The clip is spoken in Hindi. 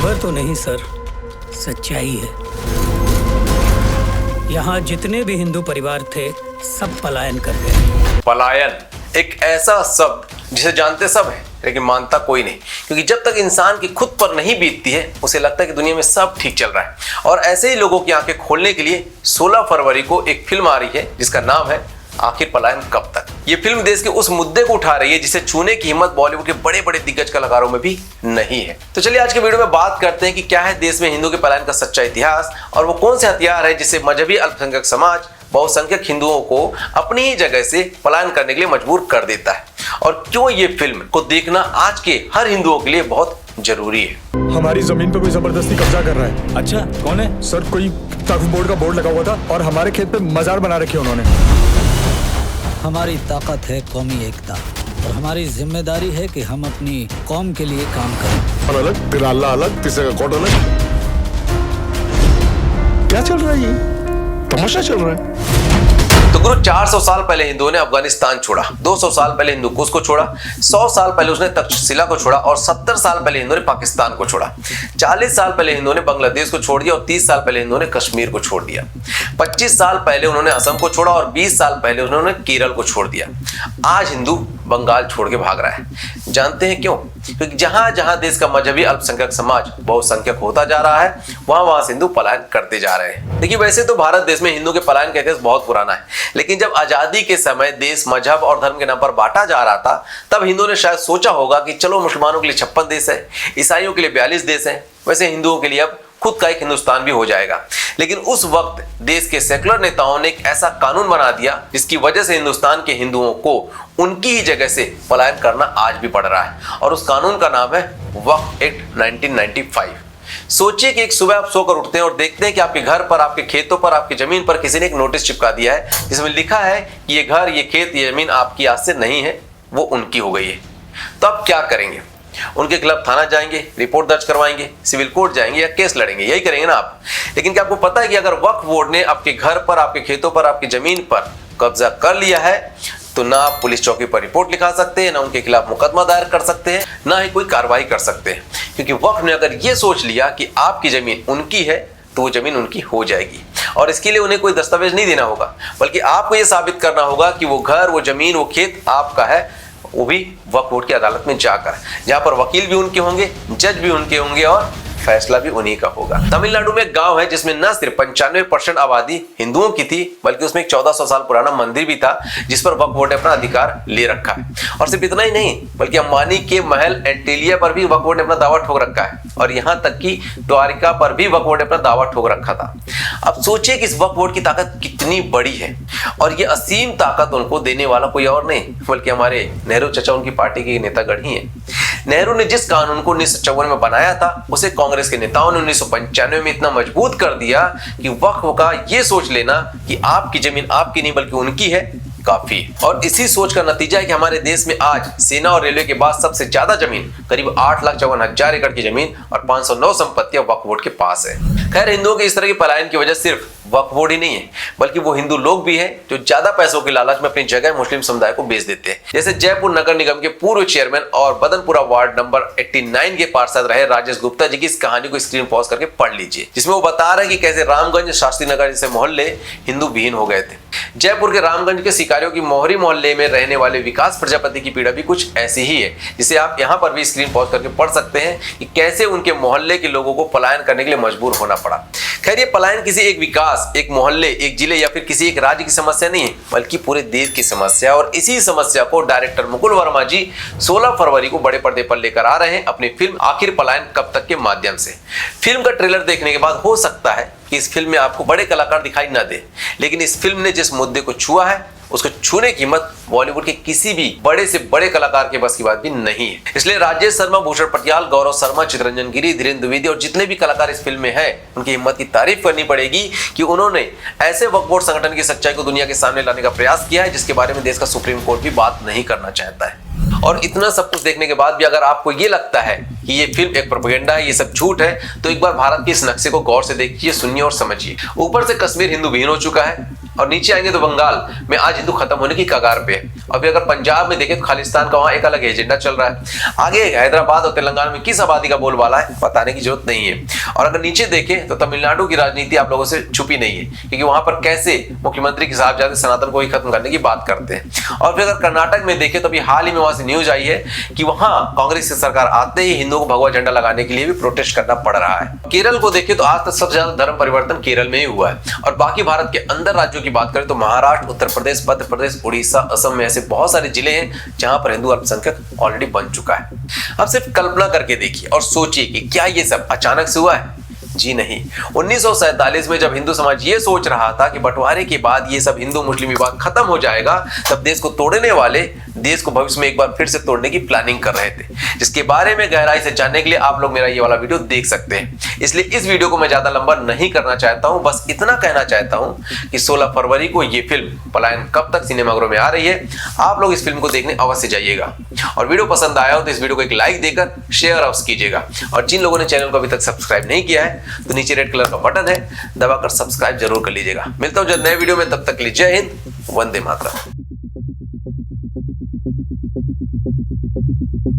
खबर तो नहीं सर, सच्चाई है। यहाँ जितने भी हिंदू परिवार थे सब पलायन कर गए। पलायन एक ऐसा शब्द जिसे जानते सब है लेकिन मानता कोई नहीं, क्योंकि जब तक इंसान की खुद पर नहीं बीतती है उसे लगता है कि दुनिया में सब ठीक चल रहा है। और ऐसे ही लोगों की आंखें खोलने के लिए 16 फरवरी को एक फिल्म आ रही है जिसका नाम है आखिर पलायन कब तक। ये फिल्म देश के उस मुद्दे को उठा रही है जिसे छूने की हिम्मत बॉलीवुड के बड़े बड़े दिग्गज कलाकारों में भी नहीं है। तो चलिए आज के वीडियो में बात करते हैं कि क्या है देश में हिंदू के पलायन का सच्चा इतिहास और वो कौन से हथियार है जिससे मजहबी अल्पसंख्यक समाज बहुसंख्यक हिंदुओं को अपनी ही जगह से पलायन करने के लिए मजबूर कर देता है, और क्यों ये फिल्म को देखना आज के हर हिंदुओं के लिए बहुत जरूरी है। हमारी जमीन पे कोई जबरदस्ती कब्जा कर रहा है। अच्छा, कौन है सर? कोई वक्फ बोर्ड का बोर्ड लगा हुआ था और हमारे खेत पे मजार बना रखे उन्होंने। हमारी ताकत है कौमी एकता और हमारी जिम्मेदारी है कि हम अपनी कौम के लिए काम करें। और अलग तेरा अल्लाह अलग, तीसरे का कोट अलग। क्या चल रहा है? ये तमाशा चल रहा है। तो गुरु 400 साल पहले हिंदुओं ने अफगानिस्तान छोड़ा, 200 साल पहले हिंदू कुश को छोड़ा, 100 साल पहले उसने तक्षशिला को छोड़ा और 70 साल पहले हिंदुओं ने पाकिस्तान को छोड़ा, 40 साल पहले हिंदुओं ने बांग्लादेश को छोड़ दिया और 30 साल पहले हिंदुओं ने कश्मीर को छोड़ दिया, 25 साल पहले उन्होंने असम को छोड़ा और 20 साल पहले उन्होंने केरल को छोड़ दिया। आज हिंदू बंगाल छोड़ के भाग रहा है। जानते हैं क्यों? क्योंकि जहां जहां देश का मजहबी अल्पसंख्यक समाज बहुसंख्यक होता जा रहा है वहां से हिंदू पलायन करते जा रहे हैं। देखिए, वैसे तो भारत देश में हिंदू के पलायन का इतिहास बहुत पुराना है, लेकिन जब आजादी के समय देश मजहब और धर्म के नाम पर बांटा जा रहा था तब हिंदुओं ने शायद सोचा होगा कि चलो मुसलमानों के लिए 56 देश है, ईसाइयों के लिए 42 देश है, वैसे हिंदुओं के लिए अब खुद का एक हिंदुस्तान भी हो जाएगा। लेकिन उस वक्त देश के सेकुलर नेताओं ने एक ऐसा कानून बना दिया जिसकी वजह से हिंदुस्तान के हिंदुओं को उनकी ही जगह से पलायन करना आज भी पड़ रहा है, और उस कानून का नाम है वक्फ एक्ट 1995। सोचिए कि एक सुबह आप सोकर उठते हैं और देखते हैं कि आपके घर पर, आपके खेतों पर, आपकी जमीन पर किसी ने एक नोटिस चिपका दिया है जिसमें लिखा है कि ये घर, ये खेत, ये जमीन आपकी आज से नहीं है, वो उनकी हो गई है। तो आप क्या करेंगे? उनके खिलाफ थाना जाएंगे, रिपोर्ट दर्ज करवाएंगे, सिविल कोर्ट जाएंगे या केस लड़ेंगे? यही करेंगे ना आप। लेकिन क्या आपको पता है कि अगर वक्फ बोर्ड ने आपके घर पर, आपके खेतों पर, आपकी जमीन पर कब्जा कर लिया है तो ना आप पुलिस चौकी पर रिपोर्ट लिखा सकते हैं, ना उनके खिलाफ मुकदमा दायर कर सकते हैं, ना ही कोई कार्रवाई कर सकते हैं, क्योंकि वक्फ ने अगर ये सोच लिया कि आपकी जमीन उनकी है तो वो जमीन उनकी हो जाएगी। और इसके लिए उन्हें कोई दस्तावेज नहीं देना होगा, बल्कि आपको ये साबित करना होगा कि वो घर, वो जमीन, वो खेत आपका है, वो भी वक्फ बोर्ड की अदालत में जाकर, जहां पर वकील भी उनके होंगे, जज भी उनके होंगे और फैसला भी उन्हीं का होगा। तमिलनाडु में एक गांव है जिसमें न सिर्फ 95% आबादी हिंदुओं की थी, बल्कि उसमें एक 1400 साल पुराना मंदिर भी था जिस पर वक्फ बोर्ड ने अपना अधिकार ले रखा है। और सिर्फ इतना ही नहीं, बल्कि अंबानी के महल एंटीलिया पर भी वक्फ बोर्ड ने अपना दावा ठोक रखा है, और यहाँ तक कि द्वारिका पर भी वक्फ बोर्ड ने अपना दावा ठोक रखा था। अब सोचिए कि इस वक्फ बोर्ड की ताकत कितनी बड़ी है, और ये असीम ताकत उनको देने वाला कोई और नहीं बल्कि हमारे नेहरू चचा, उनकी पार्टी के नेतागण ही है। नेहरू ने जिस कानून को 1954 में बनाया था उसे कांग्रेस के नेताओं ने 1995 में इतना मजबूत कर दिया कि वक्फ का ये सोच लेना कि आपकी जमीन आपकी नहीं बल्कि उनकी है काफी। और इसी सोच का नतीजा है कि हमारे देश में आज सेना और रेलवे के बाद सबसे ज्यादा जमीन, करीब 8,54,000 एकड़ की जमीन और 509 संपत्तियां वक्फ बोर्ड के पास है। खैर, हिंदुओं के इस तरह के पलायन की वजह सिर्फ वक्फ बोर्ड ही नहीं है, बल्कि वो हिंदू लोग भी हैं जो ज्यादा पैसों के लालच में अपनी जगह मुस्लिम समुदाय को बेच देते हैं। जैसे जयपुर नगर निगम के पूर्व चेयरमैन और बदनपुरा वार्ड नंबर 89 के पार्षद रहे राजेश गुप्ता जी की इस कहानी को स्क्रीन पॉज करके पढ़ लीजिए, जिसमें वो बता रहे हैं कि कैसे रामगंज, शास्त्री नगर जैसे मोहल्ले हिंदू विहीन हो गए थे। जयपुर के रामगंज के शिकारियों की मोहरी मोहल्ले में रहने वाले विकास प्रजापति की पीड़ा भी कुछ ऐसी ही है, जिसे आप यहाँ पर भी स्क्रीन पॉज करके पढ़ सकते हैं कि कैसे उनके मोहल्ले के लोगों को पलायन करने के लिए मजबूर होना पड़ा। खैर, ये पलायन किसी एक विकास, एक मोहल्ले, एक जिले या फिर किसी एक राज्य की समस्या नहीं है, बल्कि पूरे देश की समस्या। और इसी समस्या को डायरेक्टर मुकुल वर्मा जी 16 फरवरी को बड़े पर्दे पर लेकर आ रहे हैं अपनी फिल्म आखिर पलायन कब तक के माध्यम से। फिल्म का ट्रेलर देखने के बाद हो सकता है कि इस फिल्म में आपको बड़े कलाकार दिखाई ना दे, लेकिन इस फिल्म ने जिस मुद्दे को छुआ है उसको छूने की हिम्मत बॉलीवुड के किसी भी बड़े से बड़े कलाकार के बस की बात भी नहीं है। इसलिए राजेश शर्मा, भूषण पटियाल, गौरव शर्मा, चित्रंजन गिरी, धीरेन्द्र द्विवेदी और जितने भी कलाकार इस फिल्म में हैं, उनकी हिम्मत की तारीफ करनी पड़ेगी कि उन्होंने ऐसे वक्फ बोर्ड संगठन की सच्चाई को दुनिया के सामने लाने का प्रयास किया है जिसके बारे में देश का सुप्रीम कोर्ट भी बात नहीं करना चाहता है। और इतना सब कुछ देखने के बाद भी अगर आपको ये लगता है कि ये फिल्म एक प्रोपेगेंडा है, ये सब झूठ है, तो एक बार भारत के इस नक्शे को गौर से देखिए, सुनिए और समझिए। ऊपर से कश्मीर हिंदू विहीन हो चुका है, और नीचे आएंगे तो बंगाल में आज हिंदू खत्म होने की कगार पे है। और फिर अगर पंजाब में देखें तो खालिस्तान का वहां एक अलग एजेंडा चल रहा है। आगे हैदराबाद और तेलंगाना में किस आबादी का बोलबाला है बताने की जरूरत नहीं है। और अगर नीचे देखें तो तमिलनाडु की राजनीति आप लोगों से छुपी नहीं है, क्योंकि वहां पर कैसे मुख्यमंत्री के साहबजादे सनातन को ही खत्म करने की बात करते हैं। और फिर अगर कर्नाटक में देखें तो अभी हाल ही में वहां से न्यूज आई है कि वहां कांग्रेस की सरकार आते ही हिंदुओं को भगवा झंडा लगाने के लिए भी प्रोटेस्ट करना पड़ रहा है। केरल को देखें तो आज तक सबसे ज्यादा धर्म परिवर्तन केरल में ही हुआ है। और बाकी भारत के अंदर राज्यों की बात करें तो महाराष्ट्र, उत्तर प्रदेश, मध्य प्रदेश, उड़ीसा, असम में ऐसे बहुत सारे जिले हैं जहां पर हिंदू अल्पसंख्यक ऑलरेडी बन चुका है। अब सिर्फ कल्पना करके देखिए और सोचिए कि क्या ये सब अचानक से हुआ है? जी नहीं। 1947 में जब हिंदू समाज ये सोच रहा था कि बंटवारे के बाद ये सब हिंदू मुस्लिम विवाद खत्म हो जाएगा, तब देश को तोड़ने वाले देश को भविष्य में एक बार फिर से तोड़ने की प्लानिंग कर रहे थे, जिसके बारे में गहराई से जानने के लिए आप लोग मेरा ये वाला वीडियो देख सकते हैं। इसलिए इस वीडियो को मैं ज्यादा लंबा नहीं करना चाहता हूं, बस इतना कहना चाहता हूं कि 16 फरवरी को ये फिल्म पलायन कब तक सिनेमाघरों में आ रही है, आप लोग इस फिल्म को देखने अवश्य जाइएगा। और वीडियो पसंद आया हो तो इस वीडियो को एक लाइक देकर शेयर अवश्य कीजिएगा। और जिन लोगों ने चैनल को अभी तक सब्सक्राइब नहीं किया है तो नीचे रेड कलर का बटन है, दबाकर सब्सक्राइब जरूर कर लीजिएगा। मिलता हूं जल्द नए वीडियो में, तब तक के लिए जय हिंद, वंदे मातरम।